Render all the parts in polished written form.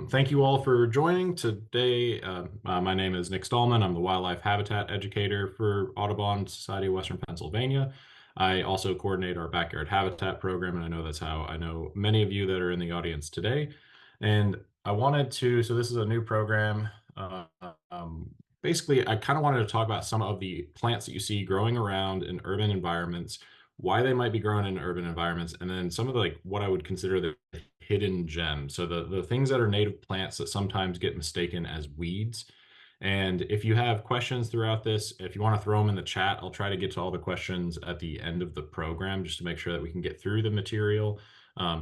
Thank you all for joining today. My name is Nick Stallman. I'm the wildlife habitat educator for Audubon Society of Western Pennsylvania. I also coordinate our backyard habitat program, and I know that's how I know many of you that are in the audience today. And I wanted to, so this is a new program. Uh, um, Basically, I kind of wanted to talk about some of the plants that you see growing around in urban environments, why they might be growing in urban environments, and then some of the, like what I would consider the hidden gems. So the things that are native plants that sometimes get mistaken as weeds. And if you have questions throughout this, if you want to throw them in the chat, I'll try to get to all the questions at the end of the program just to make sure that we can get through the material.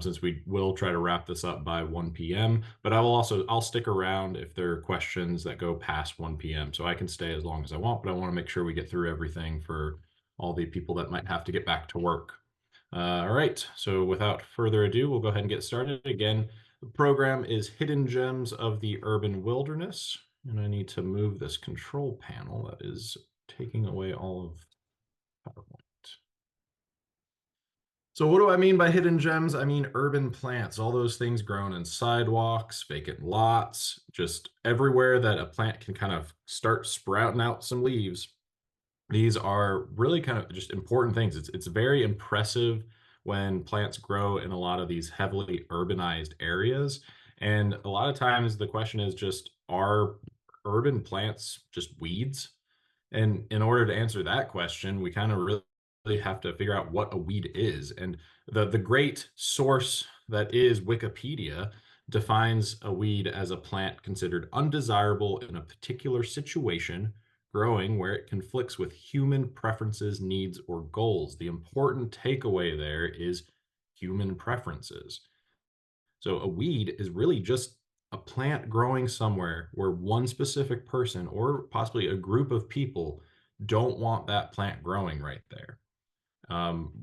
Since we will try to wrap this up by 1 p.m. But I'll stick around if there are questions that go past 1 p.m. So I can stay as long as I want, but I want to make sure we get through everything for all the people that might have to get back to work. All right, so without further ado, we'll go ahead and get started. Again, the program is Hidden Gems of the Urban Wilderness, and I need to move this control panel that is taking away all of PowerPoint. So what do I mean by hidden gems? I mean urban plants, all those things grown in sidewalks, vacant lots, just everywhere that a plant can kind of start sprouting out some leaves. These are really kind of just important things. It's very impressive when plants grow in a lot of these heavily urbanized areas. And a lot of times the question is just, are urban plants just weeds? And in order to answer that question, we kind of really have to figure out what a weed is. And the great source that is Wikipedia defines a weed as a plant considered undesirable in a particular situation, growing where it conflicts with human preferences, needs, or goals. The important takeaway there is human preferences. So a weed is really just a plant growing somewhere where one specific person or possibly a group of people don't want that plant growing right there.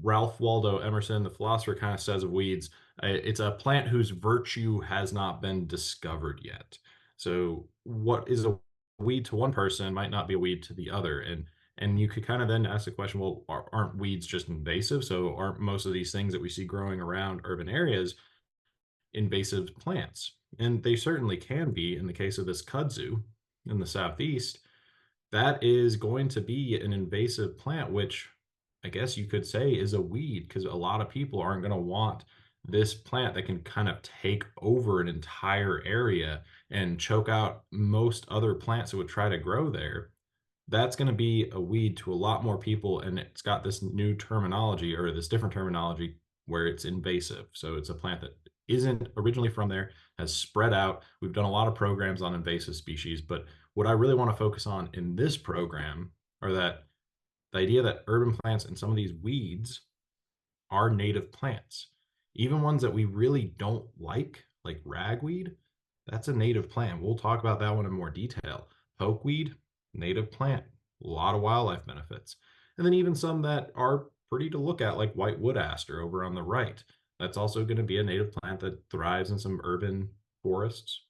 Ralph Waldo Emerson, the philosopher, kind of says of weeds, it's a plant whose virtue has not been discovered yet. So what is a weed to one person might not be a weed to the other. And you could kind of then ask the question, well, aren't weeds just invasive? So aren't most of these things that we see growing around urban areas invasive plants? And they certainly can be in the case of this kudzu in the southeast. That is going to be an invasive plant, which I guess you could say is a weed because a lot of people aren't going to want this plant that can kind of take over an entire area and choke out most other plants that would try to grow there. That's going to be a weed to a lot more people, and it's got this new terminology or this different terminology where it's invasive. So it's a plant that isn't originally from there, has spread out. We've done a lot of programs on invasive species, but what I really want to focus on in this program are that the idea that urban plants and some of these weeds are native plants. Even ones that we really don't like ragweed, that's a native plant. We'll talk about that one in more detail. Pokeweed, native plant, a lot of wildlife benefits. And then even some that are pretty to look at, like white wood aster over on the right. That's also going to be a native plant that thrives in some urban forests.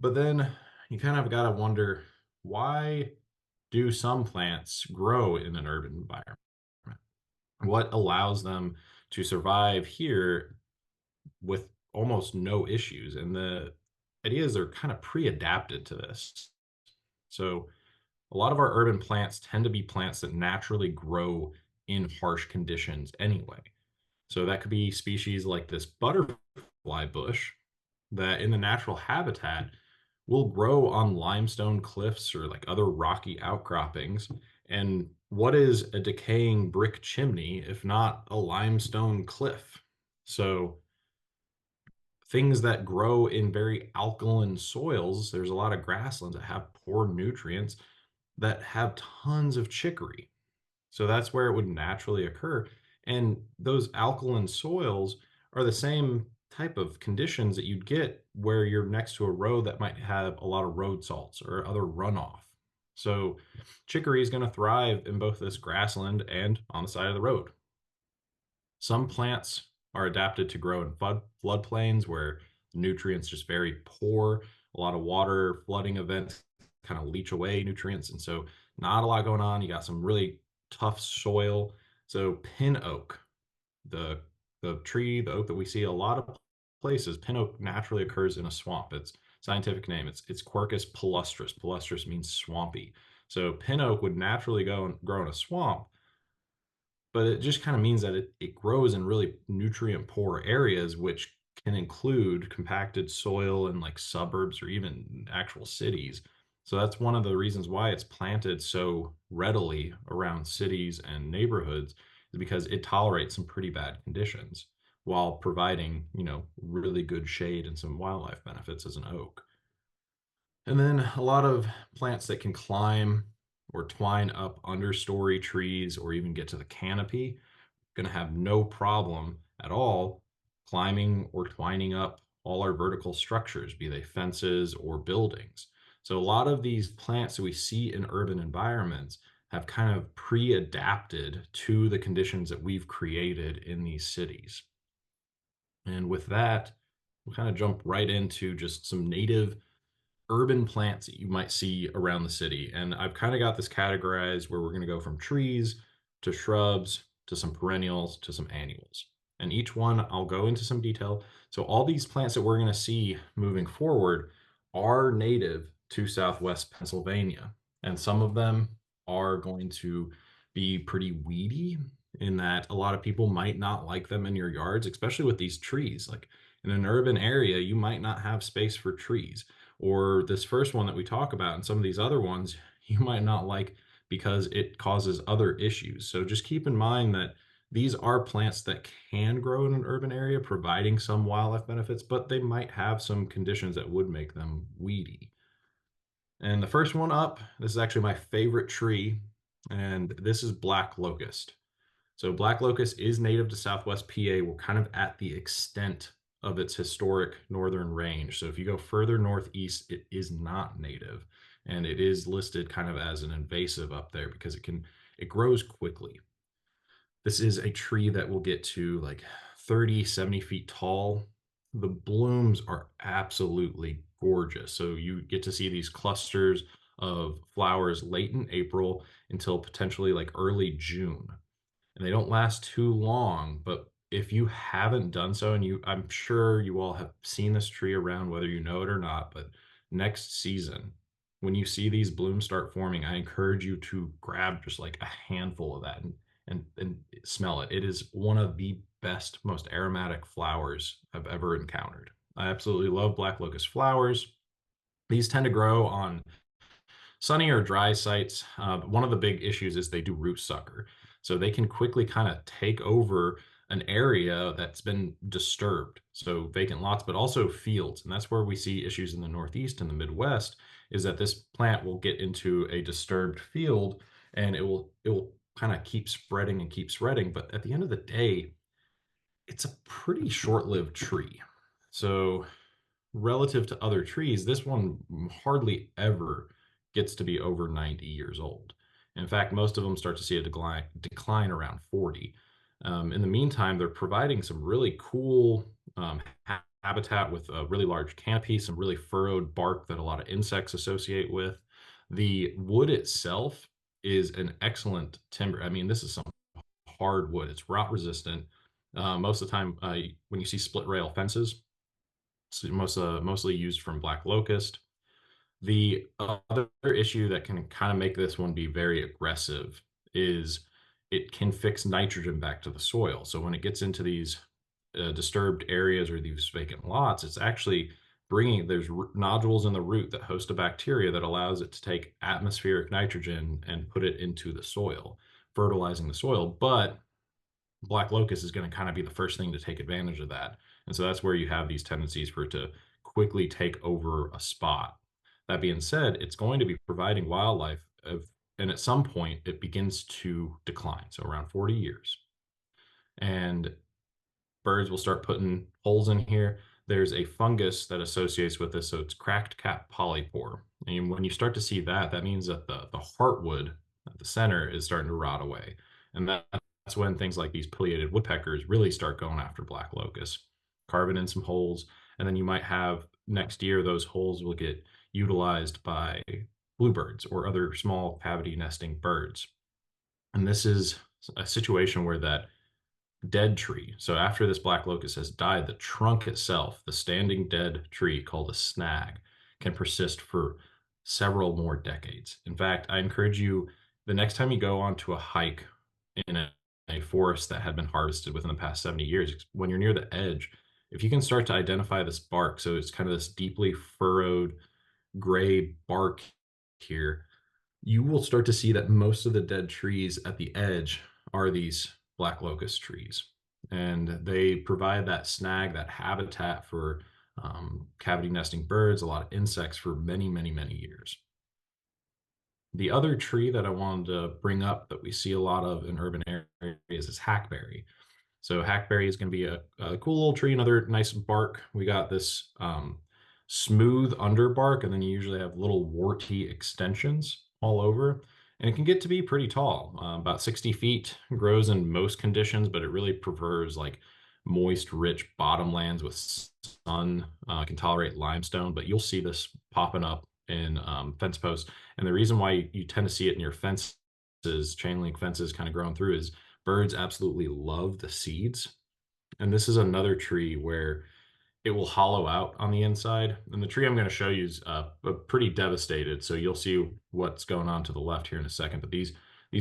But then you kind of got to wonder, why do some plants grow in an urban environment? What allows them to survive here with almost no issues? And the idea is they're kind of pre-adapted to this. So a lot of our urban plants tend to be plants that naturally grow in harsh conditions anyway. So that could be species like this butterfly bush that in the natural habitat will grow on limestone cliffs or like other rocky outcroppings. And what is a decaying brick chimney if not a limestone cliff? So things that grow in very alkaline soils, there's a lot of grasslands that have poor nutrients that have tons of chicory. So that's where it would naturally occur. And those alkaline soils are the same type of conditions that you'd get where you're next to a road that might have a lot of road salts or other runoff. So chicory is going to thrive in both this grassland and on the side of the road. Some plants are adapted to grow in floodplains where nutrients just very poor, a lot of water flooding events kind of leach away nutrients. And so not a lot going on. You got some really tough soil. So pin oak, the the oak that we see a lot of places, pin oak naturally occurs in a swamp. Its scientific name, it's Quercus palustris. Palustris means swampy. So pin oak would naturally go and grow in a swamp, but it just kind of means that it grows in really nutrient poor areas, which can include compacted soil and like suburbs or even actual cities. So that's one of the reasons why it's planted so readily around cities and neighborhoods, is because it tolerates some pretty bad conditions while providing, really good shade and some wildlife benefits as an oak. And then a lot of plants that can climb or twine up understory trees or even get to the canopy, going to have no problem at all climbing or twining up all our vertical structures, be they fences or buildings. So a lot of these plants that we see in urban environments have kind of pre-adapted to the conditions that we've created in these cities. And with that, we'll kind of jump right into just some native urban plants that you might see around the city. And I've kind of got this categorized where we're going to go from trees to shrubs to some perennials to some annuals. And each one I'll go into some detail. So all these plants that we're going to see moving forward are native to Southwest Pennsylvania. And some of them are going to be pretty weedy in that a lot of people might not like them in your yards, especially with these trees. Like in an urban area, you might not have space for trees, or this first one that we talk about and some of these other ones you might not like because it causes other issues. So just keep in mind that these are plants that can grow in an urban area, providing some wildlife benefits, but they might have some conditions that would make them weedy. And the first one up, this is actually my favorite tree, and this is black locust. So black locust is native to Southwest PA. We're kind of at the extent of its historic northern range. So if you go further northeast, it is not native, and it is listed kind of as an invasive up there because it grows quickly. This is a tree that will get to like 30, 70 feet tall. The blooms are absolutely gorgeous. So you get to see these clusters of flowers late in April until potentially like early June, and they don't last too long. But if you haven't done so, and I'm sure you all have seen this tree around, whether you know it or not, but next season, when you see these blooms start forming, I encourage you to grab just like a handful of that and smell it. It is one of the best, most aromatic flowers I've ever encountered. I absolutely love black locust flowers. These tend to grow on sunny or dry sites. One of the big issues is they do root sucker. So they can quickly kind of take over an area that's been disturbed. So vacant lots, but also fields. And that's where we see issues in the Northeast and the Midwest, is that this plant will get into a disturbed field and it will kind of keep spreading and keep spreading. But at the end of the day, it's a pretty short-lived tree. So relative to other trees, this one hardly ever gets to be over 90 years old. In fact, most of them start to see a decline around 40. In the meantime, they're providing some really cool habitat with a really large canopy, some really furrowed bark that a lot of insects associate with. The wood itself is an excellent timber. I mean, this is some hardwood. It's rot resistant. Most of the time, when you see split rail fences, mostly used from black locust. The other issue that can kind of make this one be very aggressive is it can fix nitrogen back to the soil. So when it gets into these disturbed areas or these vacant lots, it's actually there's nodules in the root that host a bacteria that allows it to take atmospheric nitrogen and put it into the soil, fertilizing the soil. But black locust is going to kind of be the first thing to take advantage of that. And so that's where you have these tendencies for it to quickly take over a spot. That being said, it's going to be providing wildlife and at some point it begins to decline. So around 40 years. And birds will start putting holes in here. There's a fungus that associates with this. So it's cracked cap polypore. And when you start to see that, that means that the heartwood at the center is starting to rot away. And that's when things like these pileated woodpeckers really start going after black locust, carving in some holes. And then you might have next year, those holes will get utilized by bluebirds or other small cavity nesting birds. And this is a situation where that dead tree. So after this black locust has died, the trunk itself, the standing dead tree called a snag, can persist for several more decades. In fact, I encourage you the next time you go onto a hike in a forest that had been harvested within the past 70 years, when you're near the edge, if you can start to identify this bark, so it's kind of this deeply furrowed gray bark here, you will start to see that most of the dead trees at the edge are these black locust trees. And they provide that snag, that habitat for cavity nesting birds, a lot of insects for many, many, many years. The other tree that I wanted to bring up that we see a lot of in urban areas is hackberry. So hackberry is going to be a cool little tree, another nice bark. We got this smooth underbark, and then you usually have little warty extensions all over. And it can get to be pretty tall, about 60 feet, grows in most conditions, but it really prefers like moist, rich bottomlands with sun, can tolerate limestone, but you'll see this popping up in fence posts. And the reason why you tend to see it near fences, chain link fences kind of growing through, is birds absolutely love the seeds. And this is another tree where it will hollow out on the inside. And the tree I'm going to show you is pretty devastated. So you'll see what's going on to the left here in a second. But these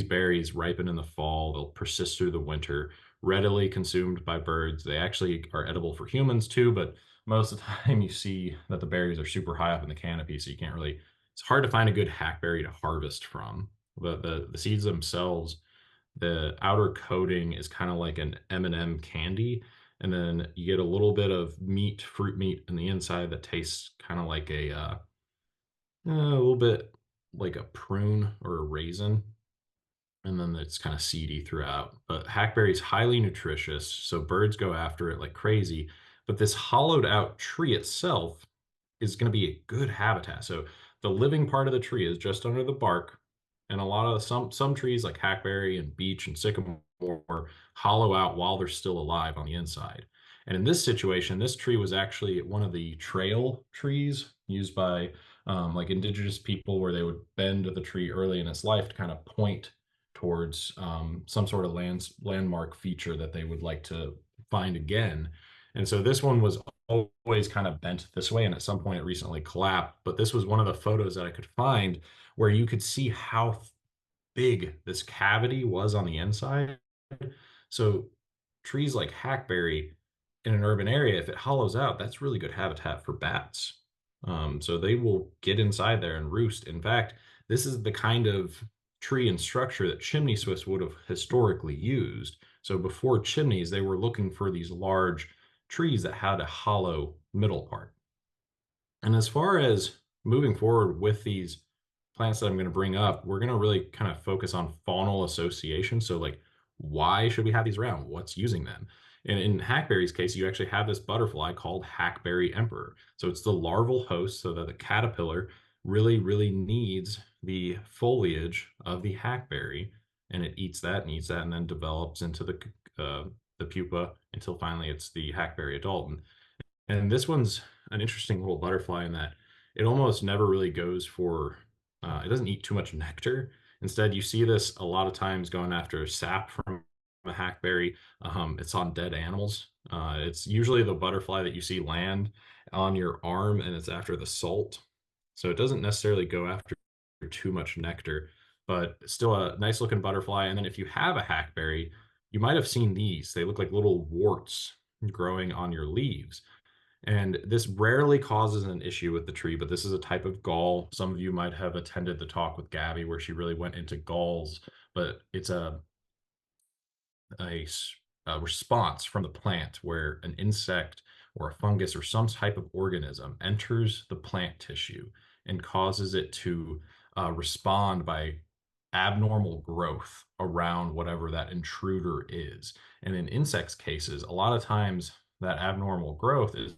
berries ripen in the fall. They'll persist through the winter, readily consumed by birds. They actually are edible for humans too, but most of the time you see that the berries are super high up in the canopy, so you can't really, it's hard to find a good hackberry to harvest from. The seeds themselves, the outer coating is kind of like an M&M candy, and then you get a little bit of meat, fruit meat in the inside that tastes kind of like a little bit like a prune or a raisin, and then it's kind of seedy throughout. But hackberry is highly nutritious, so birds go after it like crazy. But this hollowed out tree itself is going to be a good habitat. So the living part of the tree is just under the bark, and a lot of some trees like hackberry and beech and sycamore hollow out while they're still alive on the inside. And in this situation, this tree was actually one of the trail trees used by like indigenous people, where they would bend the tree early in its life to kind of point towards some sort of landmark feature that they would like to find again. And so this one was always kind of bent this way, and at some point it recently collapsed. But this was one of the photos that I could find where you could see how big this cavity was on the inside. So trees like hackberry in an urban area, if it hollows out, that's really good habitat for bats. So they will get inside there and roost. In fact, this is the kind of tree and structure that chimney swifts would have historically used. So before chimneys, they were looking for these large trees that had a hollow middle part. And as far as moving forward with these plants that I'm going to bring up, we're going to really kind of focus on faunal association. So, like, why should we have these around? What's using them? And in hackberry's case, you actually have this butterfly called hackberry emperor. So it's the larval host, so that the caterpillar really, really needs the foliage of the hackberry, and it eats that and eats that, and then develops into the pupa until finally it's the hackberry adult. And this one's an interesting little butterfly in that it almost never really goes for, it doesn't eat too much nectar. Instead, you see this a lot of times going after sap from a hackberry. It's on dead animals. It's usually the butterfly that you see land on your arm, and it's after the salt. So it doesn't necessarily go after too much nectar, but it's still a nice looking butterfly. And then if you have a hackberry, you might have seen these. They look like little warts growing on your leaves. And this rarely causes an issue with the tree, but this is a type of gall. Some of you might have attended the talk with Gabby where she really went into galls, but it's a, a response from the plant where an insect or a fungus or some type of organism enters the plant tissue and causes it to respond by abnormal growth around whatever that intruder is. And in insects cases, a lot of times that abnormal growth is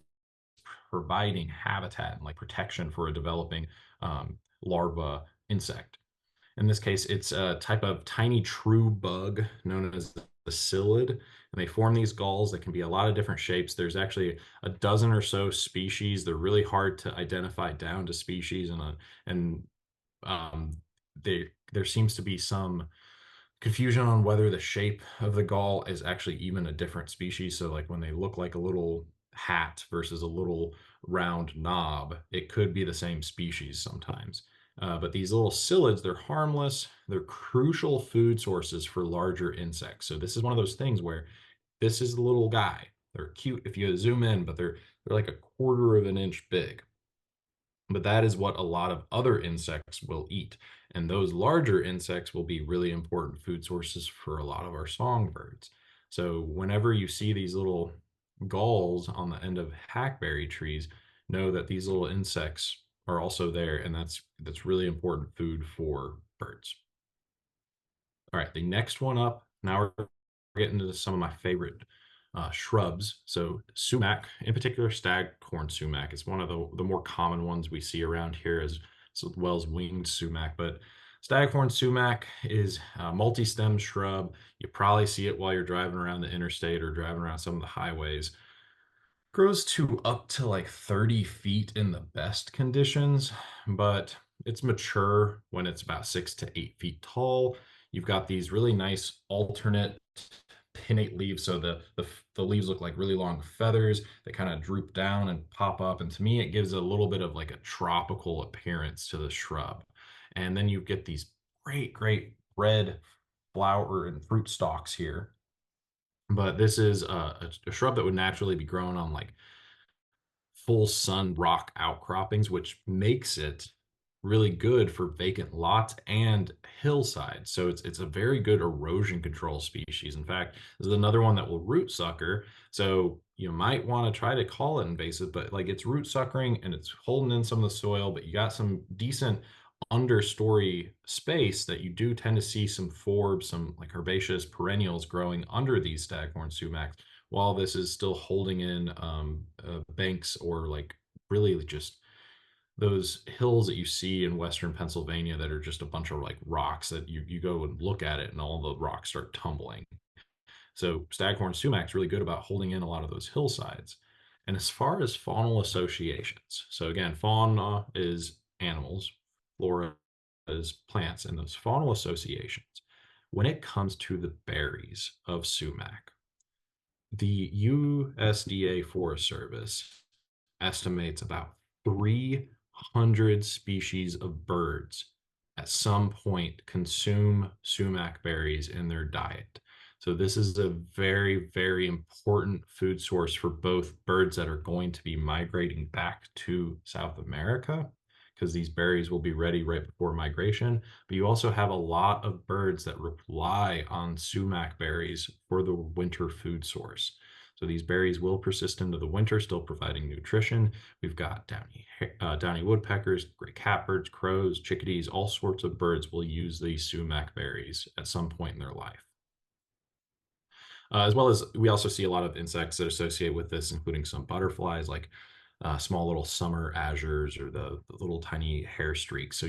providing habitat and like protection for a developing larva insect. In this case, it's a type of tiny true bug known as the psyllid, and they form these galls that can be a lot of different shapes. There's actually a dozen or so species. They're really hard to identify down to species, and um, there seems to be some confusion on whether the shape of the gall is actually even a different species. So, like when they look like a little hat versus a little round knob, it could be the same species sometimes. But these little psyllids, they're harmless. They're crucial food sources for larger insects. So this is one of those things where this is the little guy. They're cute if you zoom in, but they're like a quarter of an inch big. But that is what a lot of other insects will eat. And those larger insects will be really important food sources for a lot of our songbirds. So whenever you see these little galls on the end of hackberry trees, know that these little insects are also there, and that's really important food for birds. All right, the next one up. Now we're getting into some of my favorite shrubs. So sumac, in particular, staghorn sumac, is one of the more common ones we see around here, as well as winged sumac. But staghorn sumac is a multi-stem shrub. You probably see it while you're driving around the interstate or driving around some of the highways. Grows to up to like 30 feet in the best conditions, but it's mature when it's about 6 to 8 feet tall. You've got these really nice alternate pinnate leaves, so the leaves look like really long feathers that kind of droop down and pop up. And to me, it gives a little bit of like a tropical appearance to the shrub. And then you get these great red flower and fruit stalks here. But this is a shrub that would naturally be grown on like full sun rock outcroppings, which makes it really good for vacant lots and hillsides. So it's a very good erosion control species. In fact, this is another one that will root sucker. So you might want to try to call it invasive, but like it's root suckering and it's holding in some of the soil, but you got some decent understory space that you do tend to see some forbs, some like herbaceous perennials growing under these staghorn sumacs while this is still holding in banks or like really just those hills that you see in Western Pennsylvania that are just a bunch of like rocks that you go and look at it and all the rocks start tumbling. So staghorn sumac's really good about holding in a lot of those hillsides. And as far as faunal associations, so again, fauna is animals, flora is plants, and those faunal associations, when it comes to the berries of sumac, the USDA Forest Service estimates about 300 species of birds at some point consume sumac berries in their diet. So this is a very important food source for both birds that are going to be migrating back to South America, because these berries will be ready right before migration. But you also have a lot of birds that rely on sumac berries for the winter food source. So these berries will persist into the winter, still providing nutrition. We've got downy woodpeckers, gray catbirds, crows, chickadees, all sorts of birds will use these sumac berries at some point in their life. As well as we also see a lot of insects that associate with this, including some butterflies like small little summer azures or the little tiny hair streaks. So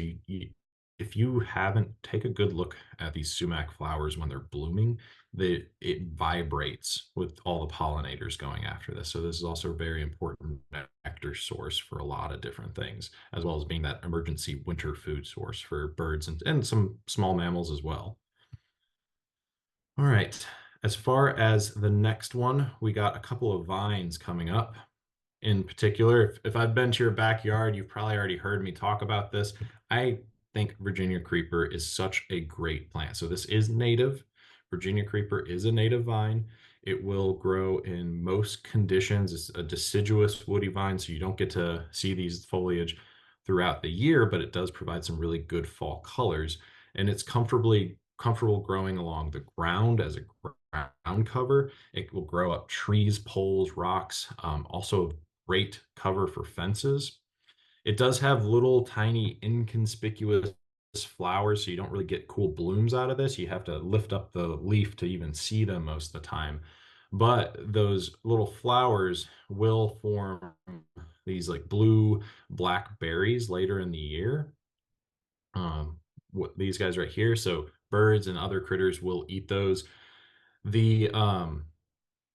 if you haven't, take a good look at these sumac flowers when they're blooming. It vibrates with all the pollinators going after this. So this is also a very important nectar source for a lot of different things, as well as being that emergency winter food source for birds and some small mammals as well. All right. As far as the next one, we got a couple of vines coming up. In particular, if I've been to your backyard, you've probably already heard me talk about this. I think Virginia creeper is such a great plant. So this is native. Virginia creeper is a native vine. It will grow in most conditions. It's a deciduous woody vine, so you don't get to see these foliage throughout the year, but it does provide some really good fall colors. And it's comfortable growing along the ground as a ground cover. It will grow up trees, poles, rocks, also great cover for fences. It does have little tiny inconspicuous flowers, so you don't really get cool blooms out of this. You have to lift up the leaf to even see them most of the time. But those little flowers will form these like blue black berries later in the year. What these guys right here. So birds and other critters will eat those. The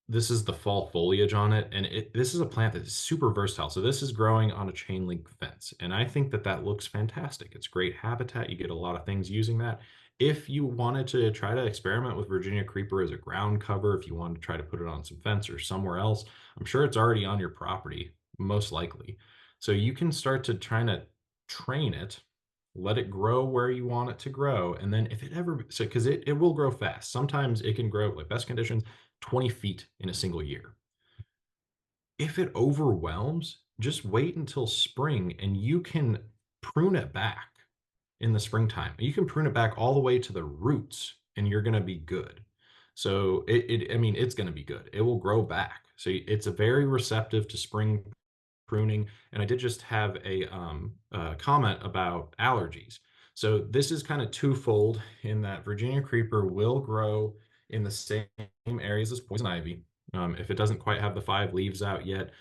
This is the fall foliage on it, and this is a plant that is super versatile. So this is growing on a chain link fence, and I think that that looks fantastic. It's great habitat. You get a lot of things using that. If you wanted to try to experiment with Virginia creeper as a ground cover, if you wanted to try to put it on some fence or somewhere else, I'm sure it's already on your property, most likely. So you can start to try to train it, let it grow where you want it to grow. And then if it ever, so because it will grow fast. Sometimes it can grow, like best conditions, 20 feet in a single year. If it overwhelms, just wait until spring and you can prune it back in the springtime. You can prune it back all the way to the roots and you're going to be good. So I mean, it's going to be good. It will grow back. So it's a very receptive to spring pruning. And I did just have a comment about allergies. So this is kind of twofold in that Virginia creeper will grow in the same areas as poison ivy. If it doesn't quite have the 5 leaves out yet,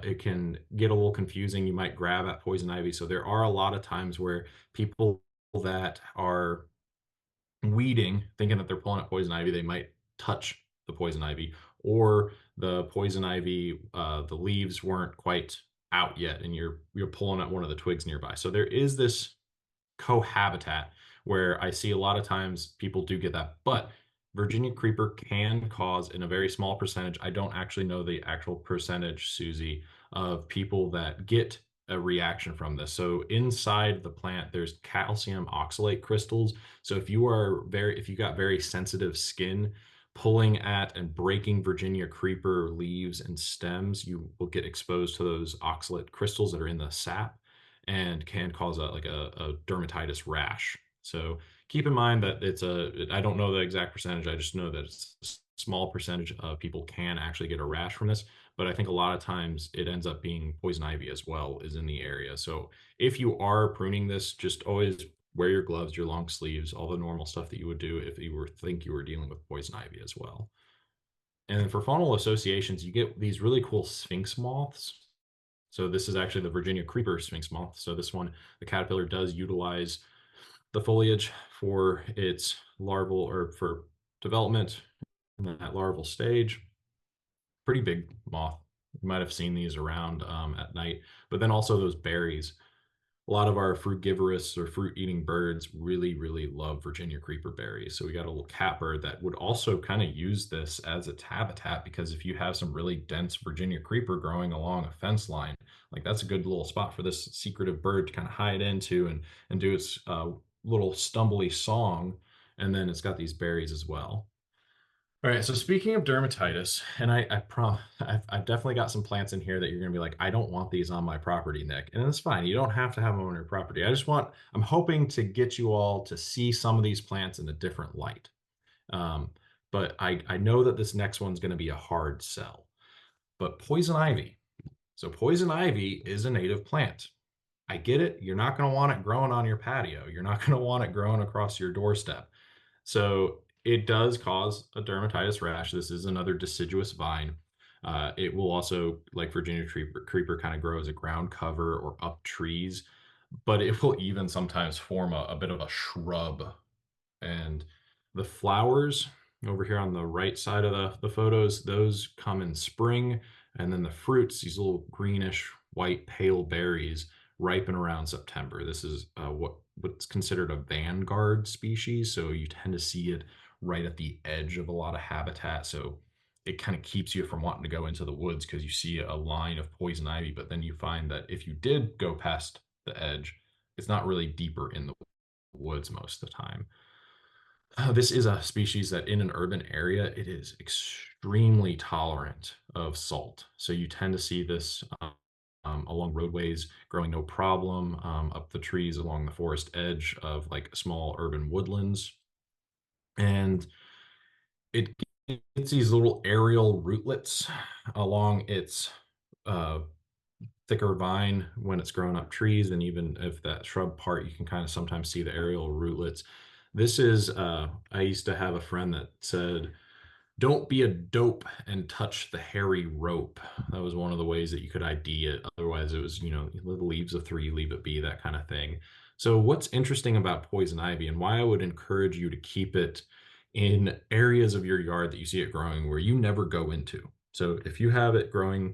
it can get a little confusing. You might grab at poison ivy. So there are a lot of times where people that are weeding, thinking that they're pulling at poison ivy, they might touch the poison ivy, or the poison ivy, the leaves weren't quite out yet, and you're pulling at one of the twigs nearby. So there is this cohabitat where I see a lot of times people do get that, but Virginia creeper can cause, in a very small percentage, I don't actually know the actual percentage, Susie, of people that get a reaction from this. So inside the plant, there's calcium oxalate crystals. So if you got very sensitive skin, pulling at and breaking Virginia creeper leaves and stems, you will get exposed to those oxalate crystals that are in the sap and can cause a dermatitis rash. So keep in mind that I don't know the exact percentage. I just know that it's a small percentage of people can actually get a rash from this. But I think a lot of times it ends up being poison ivy as well is in the area. So if you are pruning this, just always wear your gloves, your long sleeves, all the normal stuff that you would do if you think you were dealing with poison ivy as well. And for faunal associations, you get these really cool sphinx moths. So this is actually the Virginia creeper sphinx moth. So this one, the caterpillar does utilize the foliage for its larval or for development in that larval stage. Pretty big moth. You might have seen these around at night, but then also those berries. A lot of our frugivorous or fruit eating birds really, really love Virginia creeper berries. So we got a little catbird that would also kind of use this as its habitat, because if you have some really dense Virginia creeper growing along a fence line, like that's a good little spot for this secretive bird to kind of hide into and do its little stumbly song. And then it's got these berries as well. All right, so speaking of dermatitis, and I've definitely got some plants in here that you're gonna be like, I don't want these on my property, Nick. And it's fine. You don't have to have them on your property. I'm hoping to get you all to see some of these plants in a different light. Um, but I know that this next one's gonna be a hard sell. But poison ivy. So poison ivy is a native plant. I get it. You're not gonna want it growing on your patio. You're not gonna want it growing across your doorstep. So it does cause a dermatitis rash. This is another deciduous vine. It will also, like Virginia creeper kind of grow as a ground cover or up trees, but it will even sometimes form a bit of a shrub. And the flowers over here on the right side of the photos, those come in spring. And then the fruits, these little greenish, white, pale berries, ripen around September. This is what's considered a vanguard species. So you tend to see it right at the edge of a lot of habitat. So it kind of keeps you from wanting to go into the woods because you see a line of poison ivy. But then you find that if you did go past the edge, it's not really deeper in the woods most of the time. This is a species that in an urban area, it is extremely tolerant of salt. So you tend to see this along roadways growing no problem, up the trees along the forest edge of like small urban woodlands. And it gets these little aerial rootlets along its uh, thicker vine when it's growing up trees. And even if that shrub part, you can kind of sometimes see the aerial rootlets. This is, I used to have a friend that said, don't be a dope and touch the hairy rope. That was one of the ways that you could ID it. Otherwise, it was, the leaves of 3, leave it be, that kind of thing. So what's interesting about poison ivy and why I would encourage you to keep it in areas of your yard that you see it growing where you never go into. So if you have it growing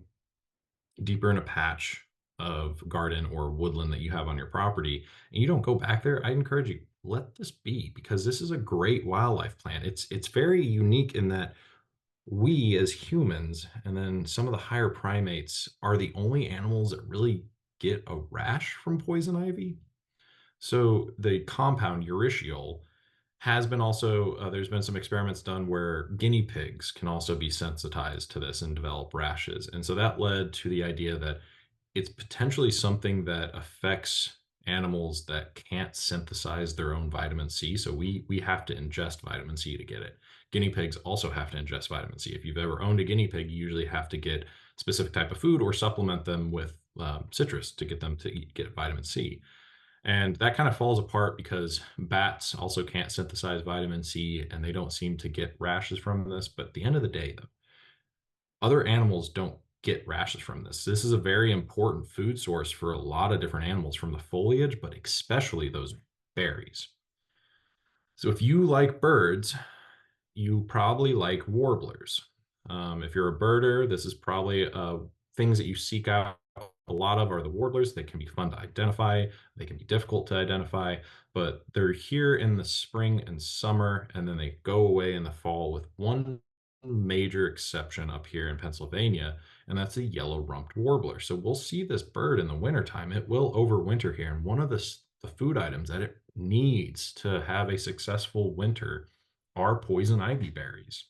deeper in a patch of garden or woodland that you have on your property and you don't go back there, I encourage you, let this be because this is a great wildlife plant. It's very unique in that we as humans and then some of the higher primates are the only animals that really get a rash from poison ivy. So the compound urushiol has been also there's been some experiments done where guinea pigs can also be sensitized to this and develop rashes. And so that led to the idea that it's potentially something that affects animals that can't synthesize their own vitamin C. So we have to ingest vitamin C to get it. Guinea pigs also have to ingest vitamin C. If you've ever owned a guinea pig, you usually have to get specific type of food or supplement them with citrus to get them to get vitamin C. And that kind of falls apart because bats also can't synthesize vitamin C and they don't seem to get rashes from this. But at the end of the day, though, other animals don't get rashes from this. This is a very important food source for a lot of different animals from the foliage, but especially those berries. So if you like birds, you probably like warblers. If you're a birder, this is probably things that you seek out. A lot of are the warblers. They can be fun to identify. They can be difficult to identify, but they're here in the spring and summer, and then they go away in the fall with one major exception up here in Pennsylvania, and that's a yellow-rumped warbler. So we'll see this bird in the wintertime. It will overwinter here, and one of the food items that it needs to have a successful winter are poison ivy berries.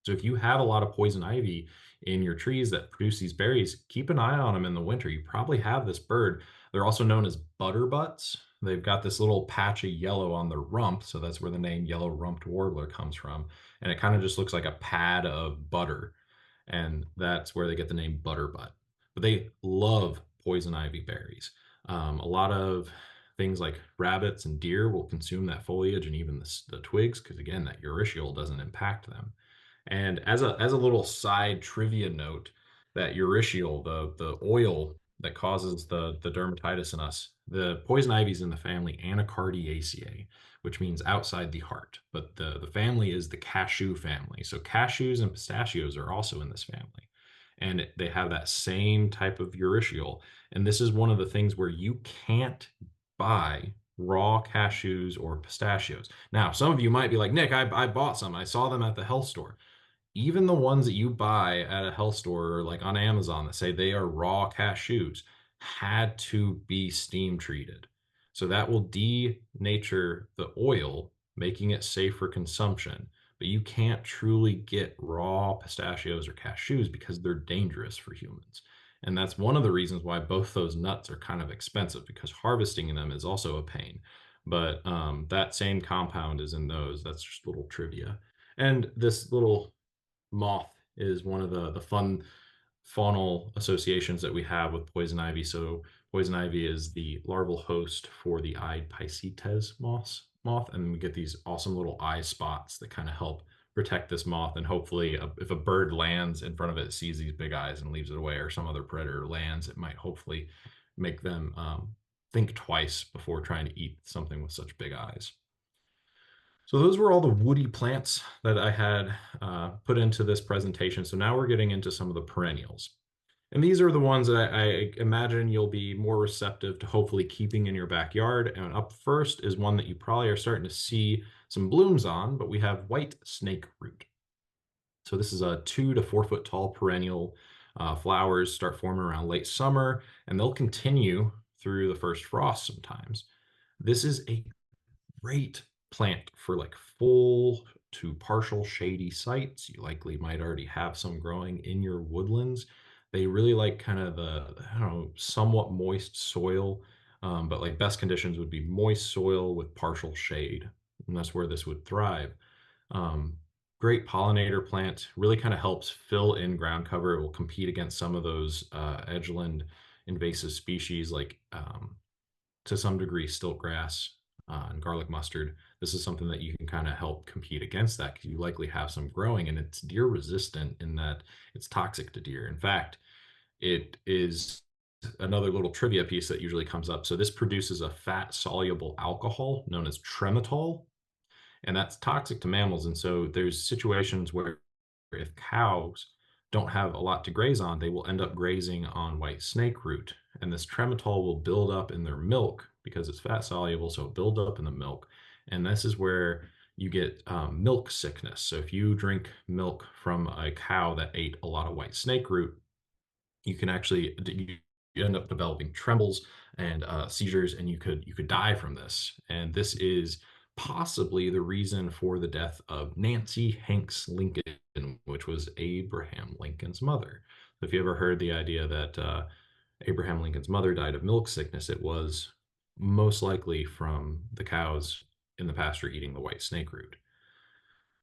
So if you have a lot of poison ivy in your trees that produce these berries, keep an eye on them in the winter. You probably have this bird. They're also known as butterbutts. They've got this little patch of yellow on their rump, so that's where the name yellow-rumped warbler comes from. And it kind of just looks like a pad of butter, and that's where they get the name butterbutt. But they love poison ivy berries. A lot of things like rabbits and deer will consume that foliage and even the twigs because again, that urushiol doesn't impact them. And as a little side trivia note, that urushiol, the oil that causes the dermatitis in us, the poison ivy is in the family Anacardiaceae, which means outside the heart. But the family is the cashew family. So cashews and pistachios are also in this family. And they have that same type of urushiol. And this is one of the things where you can't buy raw cashews or pistachios. Now, some of you might be like, Nick, I bought some. I saw them at the health store. Even the ones that you buy at a health store or like on Amazon that say they are raw cashews had to be steam treated. So that will denature the oil, making it safe for consumption. But you can't truly get raw pistachios or cashews because they're dangerous for humans. And that's one of the reasons why both those nuts are kind of expensive because harvesting them is also a pain. But that same compound is in those. That's just a little trivia. And this little moth is one of the fun faunal associations that we have with poison ivy. So poison ivy is the larval host for the eyed Pycetes moth, and we get these awesome little eye spots that kind of help protect this moth. And hopefully, if a bird lands in front of it, it sees these big eyes and leaves it away, or some other predator lands, it might hopefully make them think twice before trying to eat something with such big eyes. So those were all the woody plants that I had put into this presentation. So now we're getting into some of the perennials. And these are the ones that I imagine you'll be more receptive to hopefully keeping in your backyard. And up first is one that you probably are starting to see some blooms on, but we have white snakeroot. So this is a 2 to 4 foot tall perennial. Flowers start forming around late summer, and they'll continue through the first frost sometimes. This is a great plant for like full to partial shady sites. You likely might already have some growing in your woodlands. They really like kind of I don't know, somewhat moist soil, but like best conditions would be moist soil with partial shade. And that's where this would thrive. Um, Great pollinator plant, really kind of helps fill in ground cover. It will compete against some of those edgeland invasive species like to some degree stiltgrass and garlic mustard. This is something that you can kind of help compete against that because you likely have some growing, and it's deer resistant in that it's toxic to deer. In fact, it is another little trivia piece that usually comes up. So this produces a fat soluble alcohol known as trematol, and that's toxic to mammals. And so there's situations where if cows don't have a lot to graze on, they will end up grazing on white snakeroot, and this trematol will build up in their milk because it's fat soluble, so it builds up in the milk. And this is where you get milk sickness. So if you drink milk from a cow that ate a lot of white snake root, you can actually you end up developing trembles and seizures, and you could die from this. And this is possibly the reason for the death of Nancy Hanks Lincoln, which was Abraham Lincoln's mother. So if you ever heard the idea that Abraham Lincoln's mother died of milk sickness, it was most likely from the cows in the pasture eating the white snake root.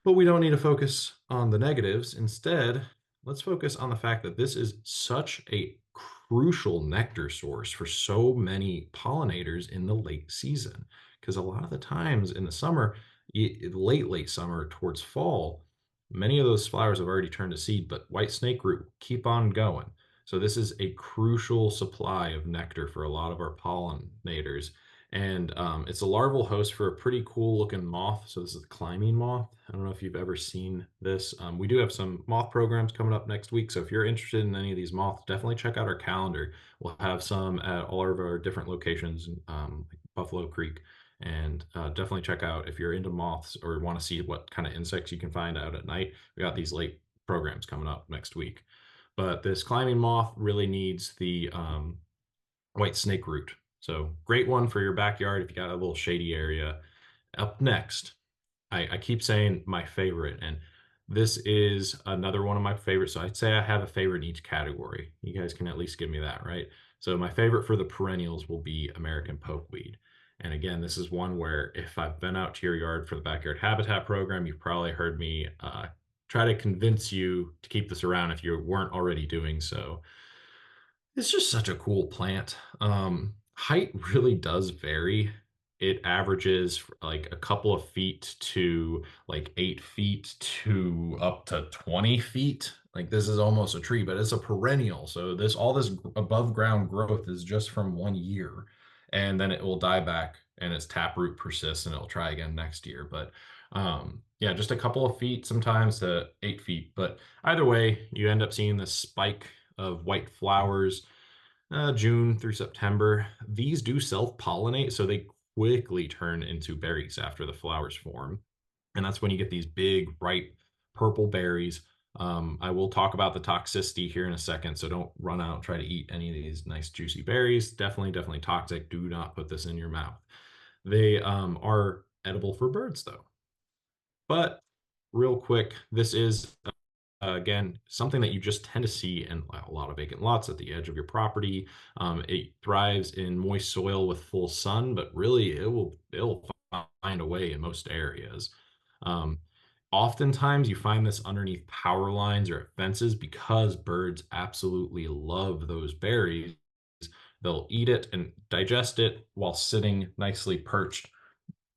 But we don't need to focus on the negatives. Instead, let's focus on the fact that this is such a crucial nectar source for so many pollinators in the late season. Because a lot of the times in the summer, late summer towards fall, many of those flowers have already turned to seed, but white snake root keep on going. So this is a crucial supply of nectar for a lot of our pollinators. And it's a larval host for a pretty cool looking moth. So this is the climbing moth. I don't know if you've ever seen this. We do have some moth programs coming up next week. So if you're interested in any of these moths, definitely check out our calendar. We'll have some at all of our different locations, like Buffalo Creek. And definitely check out if you're into moths or want to see what kind of insects you can find out at night. We got these late programs coming up next week. But this climbing moth really needs the white snake root. So great one for your backyard if you got a little shady area. Up next, I keep saying my favorite, and this is another one of my favorites. So I'd say I have a favorite in each category. You guys can at least give me that, right? So my favorite for the perennials will be American pokeweed. And again, this is one where if I've been out to your yard for the backyard habitat program, you've probably heard me try to convince you to keep this around if you weren't already doing so. It's just such a cool plant. Height really does vary. It averages like a couple of feet to like 8 feet to up to 20 feet. Like this is almost a tree, but it's a perennial. So all this above ground growth is just from 1 year, and then it will die back and its taproot persists and it'll try again next year. But yeah, just a couple of feet sometimes to 8 feet. But either way, you end up seeing this spike of white flowers June through September. These do self-pollinate, so they quickly turn into berries after the flowers form. And that's when you get these big, ripe purple berries. I will talk about the toxicity here in a second, so don't run out and try to eat any of these nice juicy berries. Definitely toxic. Do not put this in your mouth. They are edible for birds, though. But real quick, this is again, something that you just tend to see in a lot of vacant lots at the edge of your property. It thrives in moist soil with full sun, but really it'll find a way in most areas. Um, Oftentimes you find this underneath power lines or at fences because birds absolutely love those berries. They'll eat it and digest it while sitting nicely perched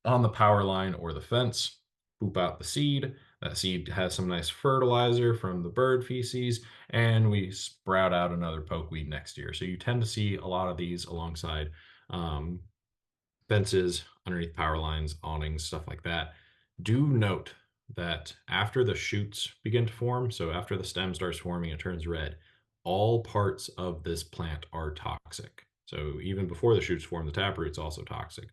on the power line or the fence, poop out the seed. That seed has some nice fertilizer from the bird feces, and we sprout out another pokeweed next year. So you tend to see a lot of these alongside um, fences, underneath power lines, awnings, stuff like that. Do note that after the shoots begin to form, so after the stem starts forming, it turns red, all parts of this plant are toxic. So even before the shoots form, the taproot's also toxic.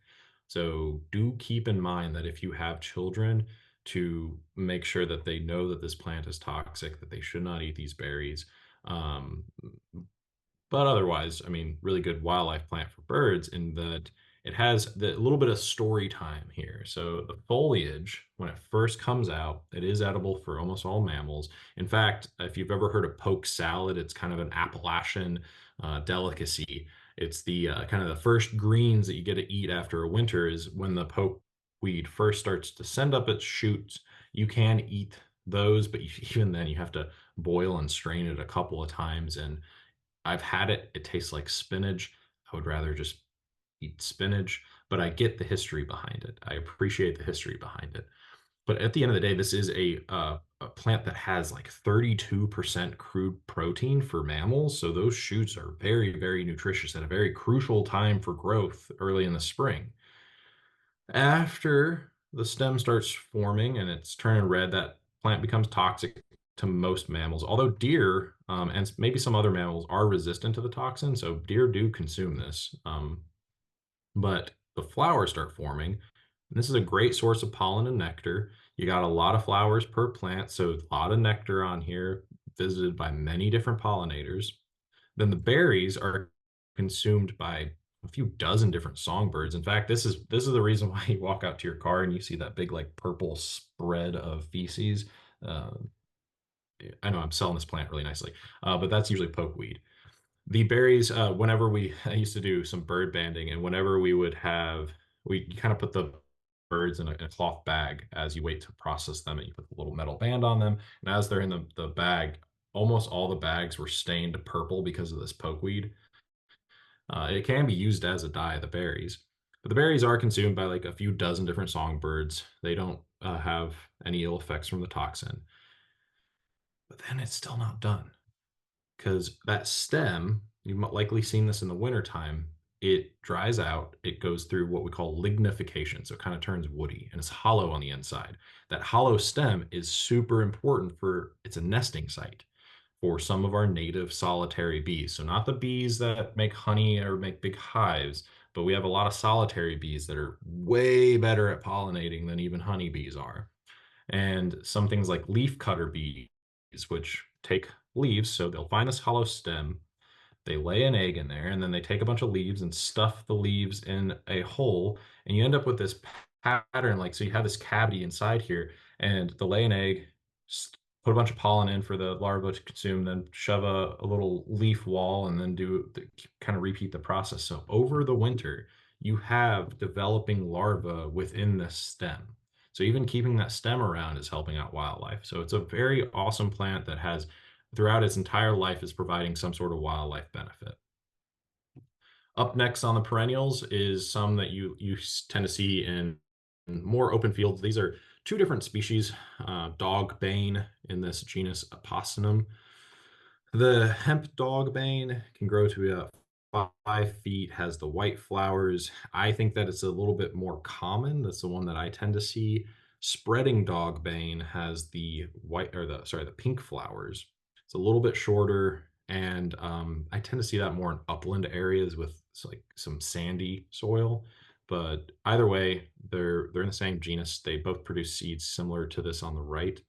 So do keep in mind that if you have children, to make sure that they know that this plant is toxic, that they should not eat these berries. Um, but otherwise, I mean, really good wildlife plant for birds in that it has the little bit of story time here. So the foliage, when it first comes out, it is edible for almost all mammals. In fact, if you've ever heard of poke salad, it's kind of an Appalachian delicacy. It's the kind of the first greens that you get to eat after a winter is when the poke weed first starts to send up its shoots. You can eat those, but even then you have to boil and strain it a couple of times. And I've had it. It tastes like spinach. I would rather just eat spinach, but I get the history behind it. I appreciate the history behind it. But at the end of the day, this is a plant that has like 32% crude protein for mammals. So those shoots are very nutritious at a very crucial time for growth early in the spring. After the stem starts forming and it's turning red, that plant becomes toxic to most mammals. Although deer and maybe some other mammals are resistant to the toxin, so deer do consume this. But the flowers start forming. And this is a great source of pollen and nectar. You got a lot of flowers per plant, so a lot of nectar on here, visited by many different pollinators. Then the berries are consumed by a few dozen different songbirds. In fact, this is the reason why you walk out to your car and you see that big like purple spread of feces. Uh, I know I'm selling this plant really nicely, but that's usually pokeweed. The berries, whenever I used to do some bird banding, and whenever we would have, we kind of put the birds in a cloth bag as you wait to process them, and you put the little metal band on them. And as they're in the bag, almost all the bags were stained purple because of this pokeweed. It can be used as a dye, the berries. But the berries are consumed by like a few dozen different songbirds. They don't have any ill effects from the toxin. But then it's still not done because that stem, you've likely seen this in the wintertime, it dries out. It goes through what we call lignification. So it kind of turns woody and it's hollow on the inside. That hollow stem is super important for it's a nesting site for some of our native solitary bees. So not the bees that make honey or make big hives, but we have a lot of solitary bees that are way better at pollinating than even honeybees are. And some things like leaf cutter bees, which take leaves, so they'll find this hollow stem, they lay an egg in there, and then they take a bunch of leaves and stuff the leaves in a hole, and you end up with this pattern. Like, so you have this cavity inside here, and they lay an egg, put a bunch of pollen in for the larva to consume, then shove a little leaf wall, and then kind of repeat the process. So over the winter, you have developing larvae within the stem. So even keeping that stem around is helping out wildlife. So it's a very awesome plant that has throughout its entire life is providing some sort of wildlife benefit. Up next on the perennials is some that you tend to see in more open fields. These are two different species, dogbane in this genus Opossum. The hemp dogbane can grow to about 5 feet, has the white flowers. I think that it's a little bit more common. That's the one that I tend to see. Spreading dogbane has the white or the pink flowers. It's a little bit shorter, and I tend to see that more in upland areas with like some sandy soil. But either way, they're in the same genus. They both produce seeds similar to this on the right.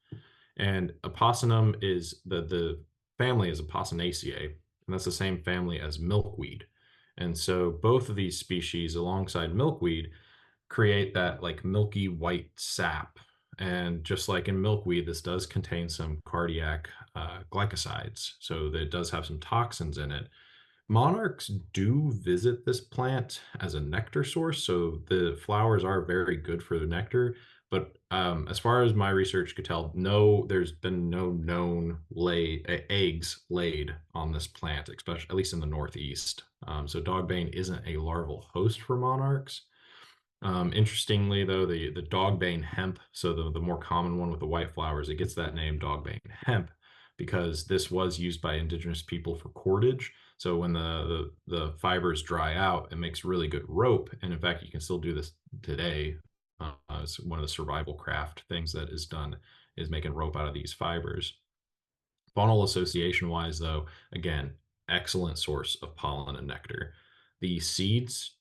And opossum is the family is Opossinaceae, and that's the same family as milkweed. And so both of these species, alongside milkweed, create that like milky white sap. And just like in milkweed, this does contain some cardiac glycosides, so that it does have some toxins in it. Monarchs do visit this plant as a nectar source, so the flowers are very good for the nectar. But as far as my research could tell, no, there's been no known eggs laid on this plant, especially at least in the Northeast. So dogbane isn't a larval host for monarchs. Interestingly, though, the dogbane hemp, so the more common one with the white flowers, it gets that name dogbane hemp because this was used by indigenous people for cordage. So when the fibers dry out, it makes really good rope. And in fact, you can still do this today. It's one of the survival craft things that is done is making rope out of these fibers. Faunal association wise, though, again, excellent source of pollen and nectar. The seeds,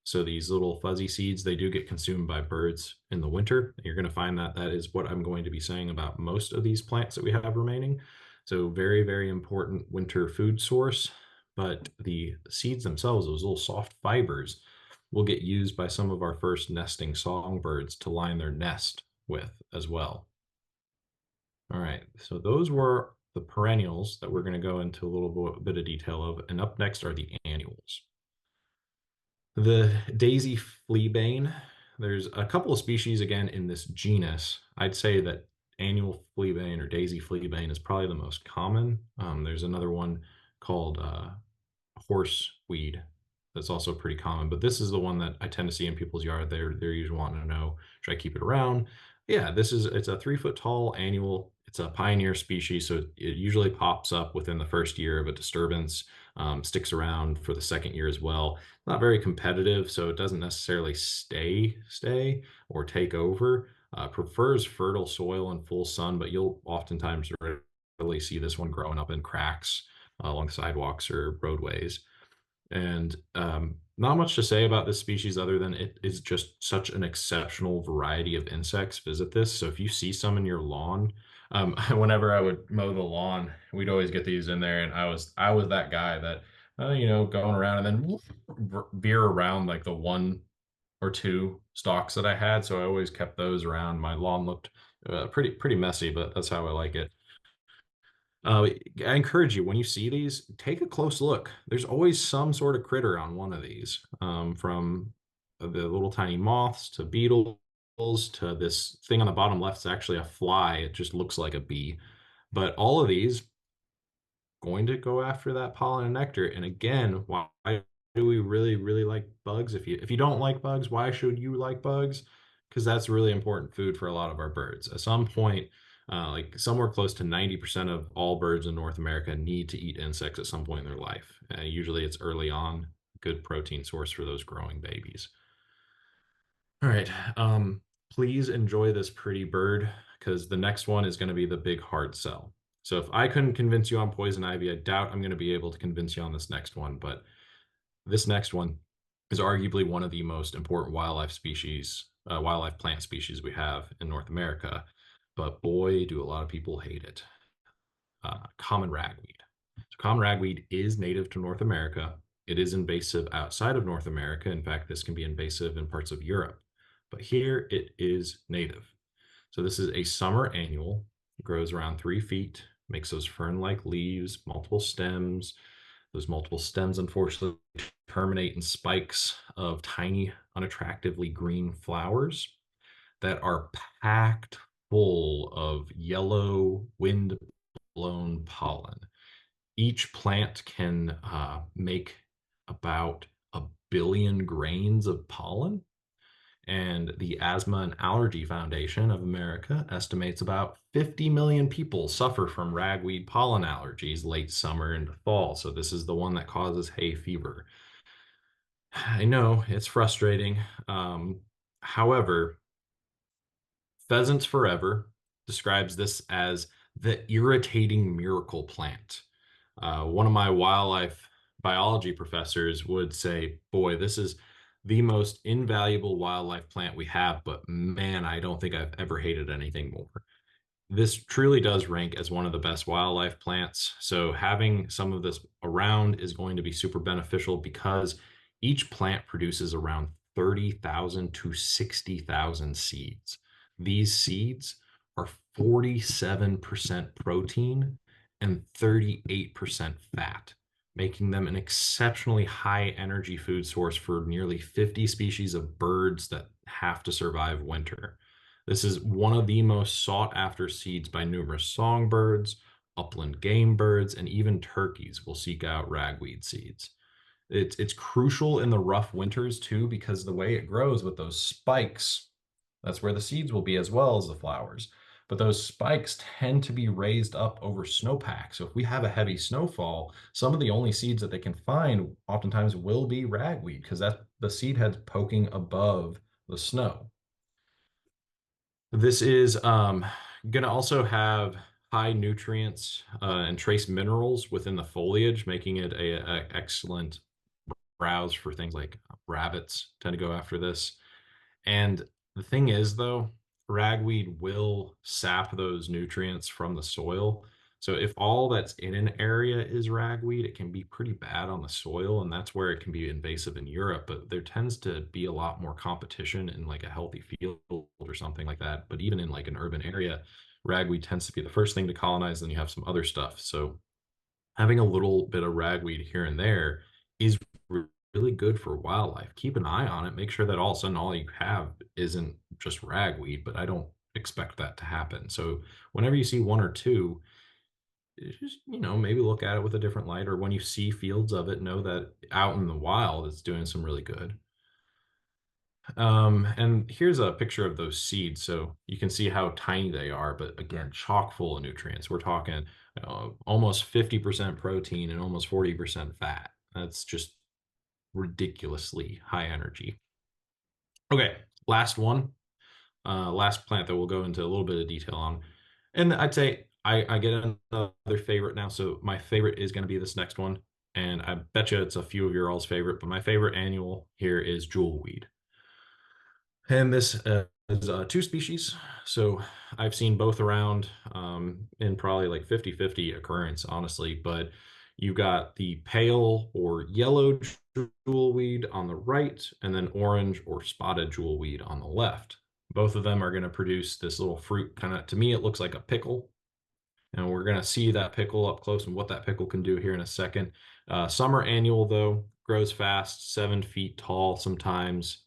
so these little fuzzy seeds, they do get consumed by birds in the winter. You're going to find that that is what I'm going to be saying about most of these plants that we have remaining. So very, very important winter food source. But the seeds themselves, those little soft fibers, will get used by some of our first nesting songbirds to line their nest with as well. All right, so those were the perennials that we're going to go into a little bit of detail of, and up next are the annuals. The daisy fleabane, there's a couple of species again in this genus. I'd say that annual fleabane or daisy fleabane is probably the most common. There's another one called horseweed that's also pretty common, but this is the one that I tend to see in people's yard. They're usually wanting to know, should I keep it around? Yeah, it's a 3 foot tall annual. It's a pioneer species, so it usually pops up within the first year of a disturbance, sticks around for the second year as well. Not very competitive, so it doesn't necessarily stay or take over. Prefers fertile soil and full sun, but you'll oftentimes really see this one growing up in cracks along sidewalks or roadways. And Not much to say about this species other than it is just such an exceptional variety of insects visit this. So if you see some in your lawn, whenever I would mow the lawn, we'd always get these in there, and I was that guy that going around and then veer around like the one or two stalks that I had. So I always kept those around. My lawn looked pretty messy, but that's how I like it. I encourage you when you see these, take a close look. There's always some sort of critter on one of these, from the little tiny moths to beetles to this thing on the bottom left is actually a fly. It just looks like a bee. But all of these going to go after that pollen and nectar. And again, why do we really like bugs? If you don't like bugs, why should you like bugs? Because that's really important food for a lot of our birds. At some point, like somewhere close to 90% of all birds in North America need to eat insects at some point in their life. Usually it's early on, good protein source for those growing babies. All right. Please enjoy this pretty bird because the next one is going to be the big hard sell. So if I couldn't convince you on poison ivy, I doubt I'm going to be able to convince you on this next one. But this next one is arguably one of the most important wildlife plant species we have in North America. But boy, do a lot of people hate it. Common ragweed. So common ragweed is native to North America. It is invasive outside of North America. In fact, this can be invasive in parts of Europe, but here it is native. So this is a summer annual. It grows around 3 feet, makes those fern-like leaves, multiple stems. Those multiple stems, unfortunately, terminate in spikes of tiny, unattractively green flowers that are packed full of yellow wind-blown pollen. Each plant can make about 1 billion grains of pollen. And the Asthma and Allergy Foundation of America estimates about 50 million people suffer from ragweed pollen allergies late summer into fall. So this is the one that causes hay fever. I know it's frustrating. However, Pheasants Forever describes this as the irritating miracle plant. One of my wildlife biology professors would say, boy, this is the most invaluable wildlife plant we have, but man, I don't think I've ever hated anything more. This truly does rank as one of the best wildlife plants. So having some of this around is going to be super beneficial because each plant produces around 30,000 to 60,000 seeds. These seeds are 47% protein and 38% fat, making them an exceptionally high energy food source for nearly 50 species of birds that have to survive winter. This is one of the most sought after seeds by numerous songbirds, upland game birds, and even turkeys will seek out ragweed seeds. It's crucial in the rough winters too, because the way it grows with those spikes, that's where the seeds will be as well as the flowers. But those spikes tend to be raised up over snowpack. So if we have a heavy snowfall, some of the only seeds that they can find oftentimes will be ragweed because that's the seed head's poking above the snow. This is going to also have high nutrients and trace minerals within the foliage, making it a excellent browse for things like rabbits tend to go after this. And the thing is, though, ragweed will sap those nutrients from the soil. So if all that's in an area is ragweed, it can be pretty bad on the soil, and that's where it can be invasive in Europe. But there tends to be a lot more competition in like a healthy field or something like that. But even in like an urban area, ragweed tends to be the first thing to colonize, then you have some other stuff. So having a little bit of ragweed here and there is really good for wildlife. Keep an eye on it. Make sure that all of a sudden all you have isn't just ragweed, but I don't expect that to happen. So whenever you see one or two, just maybe look at it with a different light, or when you see fields of it, know that out in the wild it's doing some really good. And here's a picture of those seeds, so you can see how tiny they are, but again, chock full of nutrients. We're talking almost 50% protein and almost 40% fat. That's just ridiculously high energy. Okay, last one, last plant that we'll go into a little bit of detail on. And I'd say I get another favorite now. So my favorite is going to be this next one. and I bet you it's a few of your all's favorite, but my favorite annual here is jewelweed. And this is two species. So I've seen both around in probably like 50-50 occurrence, honestly. But you got the pale or yellow jewelweed on the right, and then orange or spotted jewelweed on the left. Both of them are going to produce this little fruit. Kind of, to me, it looks like a pickle, and we're going to see that pickle up close and what that pickle can do here in a second. Summer annual, though, grows fast, 7 feet tall sometimes,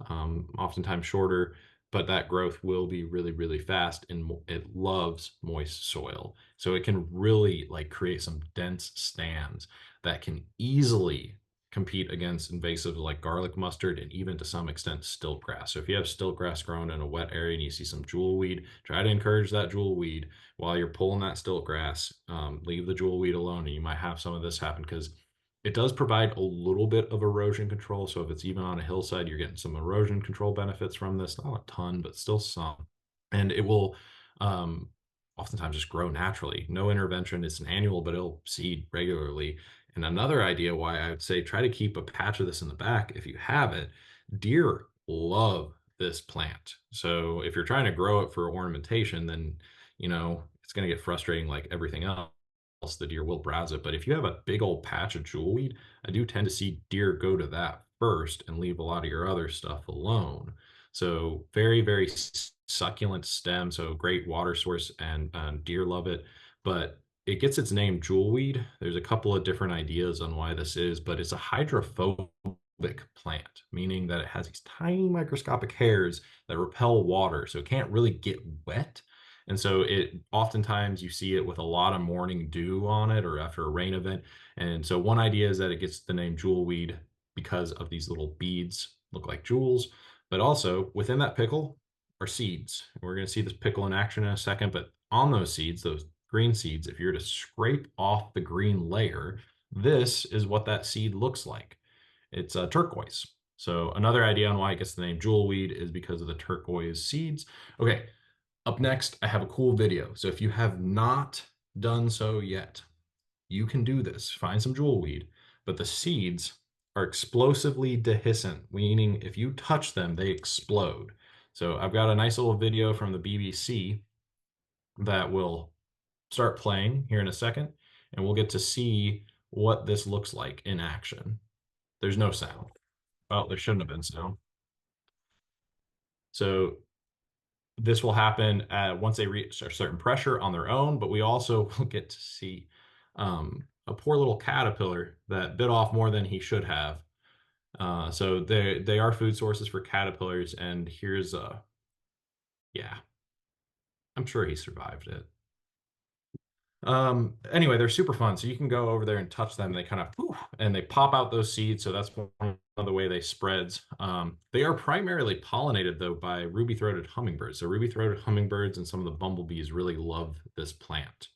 oftentimes shorter, but that growth will be really, really fast, and it loves moist soil. So it can really like create some dense stands that can easily compete against invasives like garlic mustard and even to some extent stiltgrass. So if you have stiltgrass growing in a wet area and you see some jewelweed, try to encourage that jewelweed while you're pulling that stilt grass. Leave the jewelweed alone, and you might have some of this happen because it does provide a little bit of erosion control. So if it's even on a hillside, you're getting some erosion control benefits from this. Not a ton, but still some. And it will um, oftentimes just grow naturally. No intervention. It's an annual, but it'll seed regularly. And another idea why I would say try to keep a patch of this in the back if you have it. Deer love this plant. So if you're trying to grow it for ornamentation, then it's going to get frustrating like everything else. The deer will browse it. But if you have a big old patch of jewelweed, I do tend to see deer go to that first and leave a lot of your other stuff alone. So very, very succulent stem. So great water source, and deer love it. But it gets its name jewelweed. There's a couple of different ideas on why this is, but it's a hydrophobic plant, meaning that it has these tiny microscopic hairs that repel water. So it can't really get wet. And so it oftentimes you see it with a lot of morning dew on it or after a rain event. And so one idea is that it gets the name jewelweed because of these little beads look like jewels, but also within that pickle are seeds. We're going to see this pickle in action in a second, but on those seeds, those green seeds, if you're to scrape off the green layer, this is what that seed looks like. It's turquoise. So another idea on why it gets the name jewelweed is because of the turquoise seeds. Okay, up next, I have a cool video. So if you have not done so yet, you can do this. Find some jewelweed, but the seeds are explosively dehiscent, meaning if you touch them, they explode. So I've got a nice little video from the BBC that will start playing here in a second, and we'll get to see what this looks like in action. There's no sound. Well, there shouldn't have been sound. So this will happen once they reach a certain pressure on their own, but we also will get to see a poor little caterpillar that bit off more than he should have. So they are food sources for caterpillars, and here's yeah, I'm sure he survived it. Anyway, they're super fun. So you can go over there and touch them. They kind of poof, and they pop out those seeds. So that's one of the way they spreads. They are primarily pollinated though by ruby-throated hummingbirds. So ruby-throated hummingbirds and some of the bumblebees really love this plant.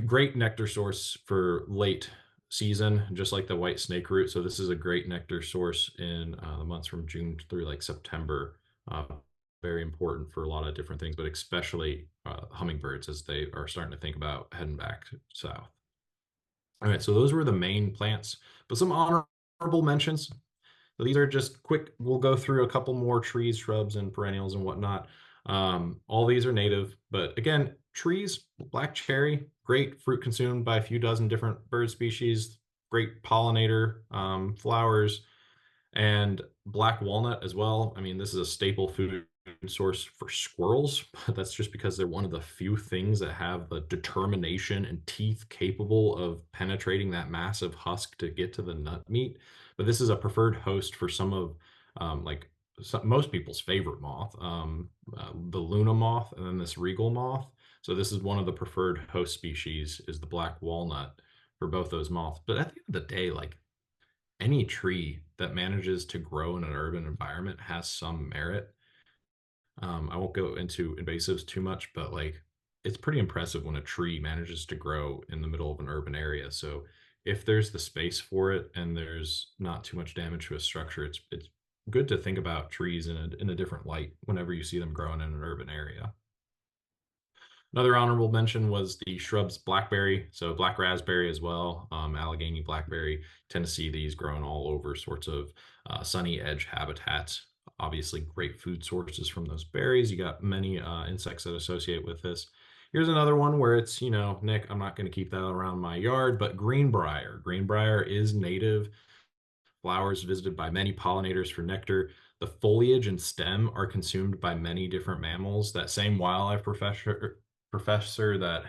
Great nectar source for late season, just like the white snakeroot. So this is a great nectar source in the months from June through like September. Very important for a lot of different things, but especially hummingbirds as they are starting to think about heading back south. All right, so those were the main plants, but some honorable mentions. So these are just quick. We'll go through a couple more trees, shrubs, and perennials and whatnot. All these are native, but again, trees, black cherry, great fruit consumed by a few dozen different bird species, great pollinator, flowers, and black walnut as well. I mean, this is a staple food source for squirrels, but that's just because they're one of the few things that have the determination and teeth capable of penetrating that massive husk to get to the nut meat. But this is a preferred host for some of most people's favorite moth, the Luna moth, and then this regal moth. So this is one of the preferred host species is the black walnut for both those moths. But at the end of the day, like any tree that manages to grow in an urban environment has some merit. I won't go into invasives too much, but like it's pretty impressive when a tree manages to grow in the middle of an urban area. So if there's the space for it and there's not too much damage to a structure, it's good to think about trees in a different light whenever you see them growing in an urban area. Another honorable mention was the shrubs blackberry, so black raspberry as well, Allegheny blackberry. Tend to see these growing all over sorts of sunny edge habitats. Obviously, great food sources from those berries. You got many insects that associate with this. Here's another one where it's, Nick, I'm not going to keep that around my yard, but greenbrier. Greenbrier is native. Flowers visited by many pollinators for nectar. The foliage and stem are consumed by many different mammals. That same wildlife professor that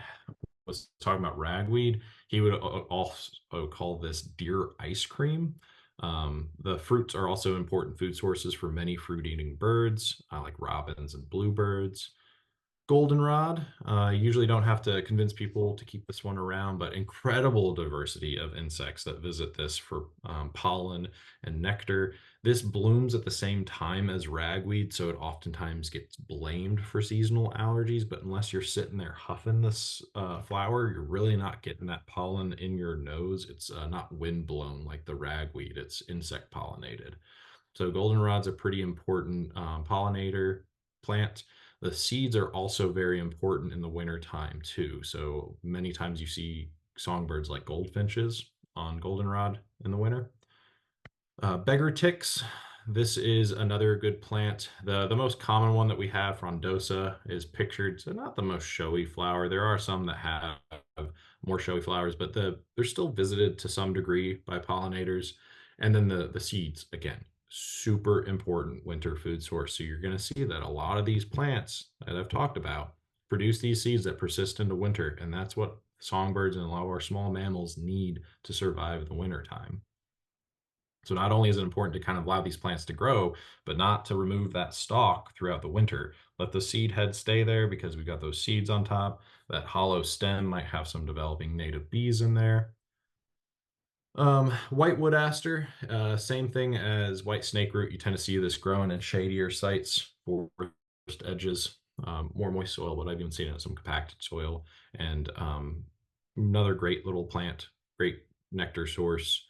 was talking about ragweed, he would also call this deer ice cream. The fruits are also important food sources for many fruit-eating birds, like robins and bluebirds. Goldenrod. Usually don't have to convince people to keep this one around, but incredible diversity of insects that visit this for pollen and nectar. This blooms at the same time as ragweed, so it oftentimes gets blamed for seasonal allergies. But unless you're sitting there huffing this flower, you're really not getting that pollen in your nose. It's not wind blown like the ragweed, it's insect pollinated. So goldenrod's a pretty important pollinator plant. The seeds are also very important in the winter time too. So many times you see songbirds like goldfinches on goldenrod in the winter. Beggar ticks. This is another good plant. The most common one that we have, frondosa, is pictured. So not the most showy flower. There are some that have more showy flowers, but they're still visited to some degree by pollinators. And then the seeds, again, super important winter food source. So you're going to see that a lot of these plants that I've talked about produce these seeds that persist into winter. And that's what songbirds and a lot of our small mammals need to survive the winter time. So not only is it important to kind of allow these plants to grow, but not to remove that stalk throughout the winter. Let the seed head stay there because we've got those seeds on top. That hollow stem might have some developing native bees in there. Whitewood aster, same thing as white snakeroot. You tend to see this growing in shadier sites, forest edges, more moist soil, but I've even seen it in some compacted soil. And another great little plant, great nectar source.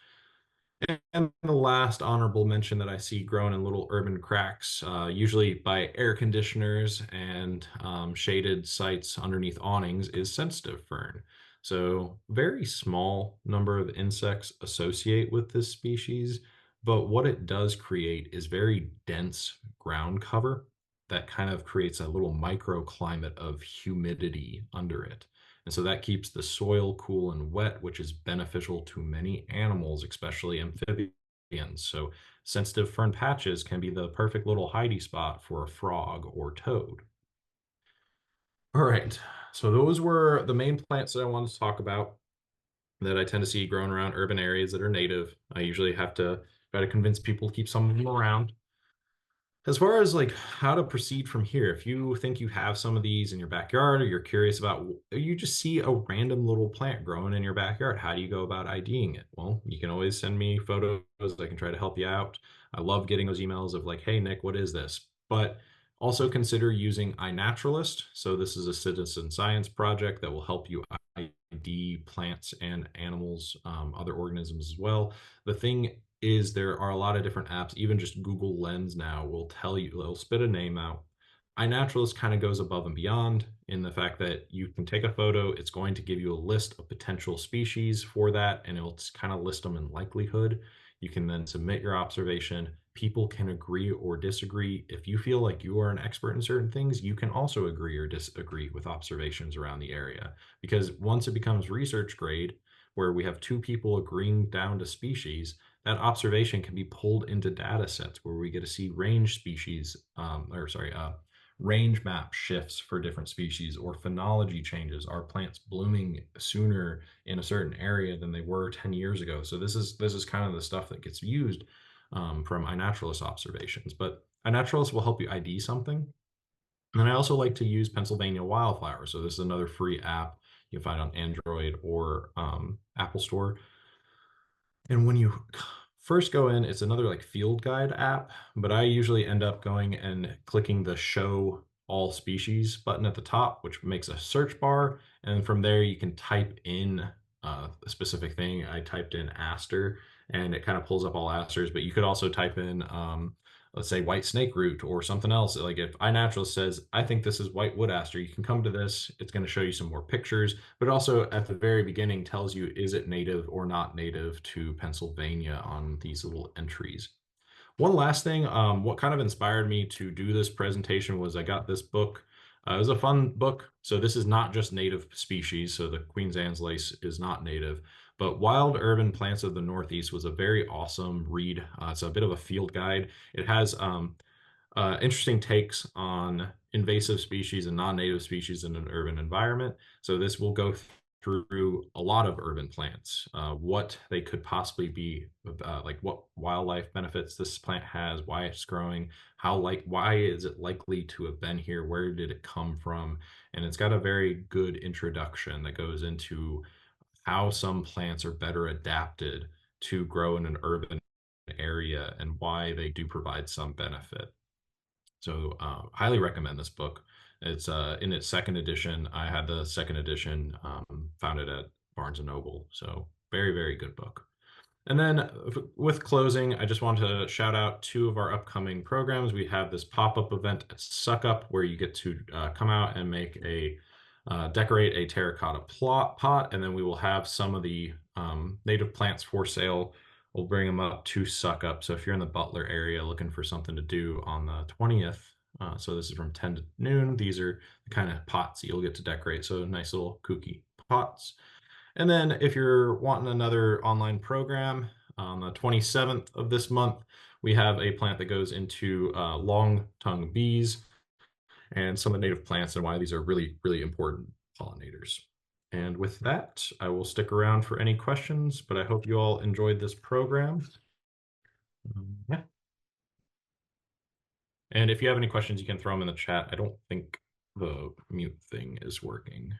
And the last honorable mention that I see growing in little urban cracks, usually by air conditioners and shaded sites underneath awnings, is sensitive fern. So very small number of insects associate with this species, but what it does create is very dense ground cover that kind of creates a little microclimate of humidity under it. And so that keeps the soil cool and wet, which is beneficial to many animals, especially amphibians. So sensitive fern patches can be the perfect little hidey spot for a frog or toad. All right, so those were the main plants that I wanted to talk about that I tend to see growing around urban areas that are native. I usually have to try to convince people to keep some of them around. As far as like how to proceed from here, if you think you have some of these in your backyard or you're curious about, you just see a random little plant growing in your backyard, how do you go about IDing it? Well, you can always send me photos. I can try to help you out. I love getting those emails of like, hey, Nick, what is this? But also consider using iNaturalist. So this is a citizen science project that will help you ID plants and animals, other organisms as well. The thing is there are a lot of different apps. Even just Google Lens now will tell you, it'll spit a name out. iNaturalist kind of goes above and beyond in the fact that you can take a photo, it's going to give you a list of potential species for that, and it'll kind of list them in likelihood. You can then submit your observation. People can agree or disagree. If you feel like you are an expert in certain things, you can also agree or disagree with observations around the area. Because once it becomes research grade, where we have two people agreeing down to species, that observation can be pulled into data sets where we get to see range species, range map shifts for different species or phenology changes. Are plants blooming sooner in a certain area than they were 10 years ago? So this is kind of the stuff that gets used from iNaturalist observations. But iNaturalist will help you ID something. And I also like to use Pennsylvania Wildflower. So this is another free app you can find on Android or Apple Store. And when you first go in, it's another like field guide app, but I usually end up going and clicking the show all species button at the top, which makes a search bar. And from there, you can type in a specific thing. I typed in aster and it kind of pulls up all asters, but you could also type in let's say white snakeroot or something else. Like if iNaturalist says, I think this is white wood aster, you can come to this. It's going to show you some more pictures, but also at the very beginning tells you, is it native or not native to Pennsylvania on these little entries. One last thing, what kind of inspired me to do this presentation was I got this book. It was a fun book. So this is not just native species. So the Queen's Anne's lace is not native, but Wild Urban Plants of the Northeast was a very awesome read. It's a bit of a field guide. It has interesting takes on invasive species and non-native species in an urban environment. So this will go through a lot of urban plants, what they could possibly be, like what wildlife benefits this plant has, why it's growing, why is it likely to have been here, where did it come from, and it's got a very good introduction that goes into how some plants are better adapted to grow in an urban area and why they do provide some benefit. So highly recommend this book. It's in its second edition. I had the second edition, found it at Barnes and Noble. So very, very good book. And then with closing, I just want to shout out two of our upcoming programs. We have this pop-up event at Suck Up where you get to come out and make decorate a terracotta pot, and then we will have some of the native plants for sale. We'll bring them up to Suck Up. So if you're in the Butler area looking for something to do on the 20th, so this is from 10 to noon, these are the kind of pots that you'll get to decorate. So nice little kooky pots. And then if you're wanting another online program, on the 27th of this month, we have a plant that goes into long-tongue bees and some of the native plants and why these are really, really important pollinators. And with that, I will stick around for any questions, but I hope you all enjoyed this program. Yeah. And if you have any questions, you can throw them in the chat. I don't think the mute thing is working.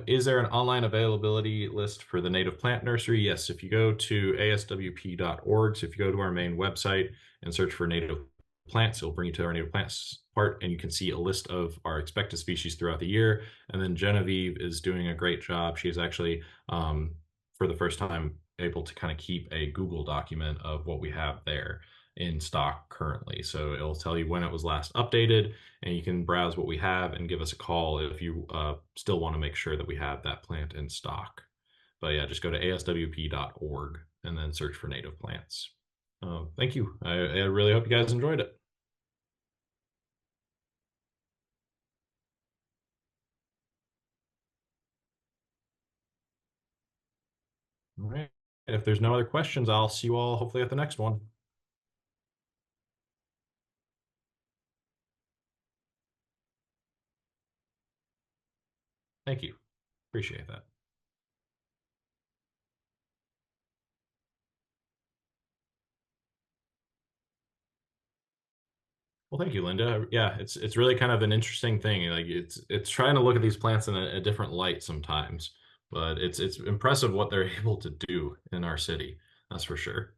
Is there an online availability list for the native plant nursery? Yes, if you go to aswp.org, so if you go to our main website and search for native plants, it'll bring you to our native plants part, and you can see a list of our expected species throughout the year. And then Genevieve is doing a great job. She is actually, for the first time, able to kind of keep a Google document of what we have there in stock currently. So it'll tell you when it was last updated, and you can browse what we have and give us a call if you still want to make sure that we have that plant in stock. But yeah, just go to aswp.org and then search for native plants. Thank you. I really hope you guys enjoyed it. All right. If there's no other questions, I'll see you all hopefully at the next one. Thank you. Appreciate that. Well, thank you, Linda. Yeah, it's really kind of an interesting thing. Like it's trying to look at these plants in a different light sometimes, but it's impressive what they're able to do in our city. That's for sure.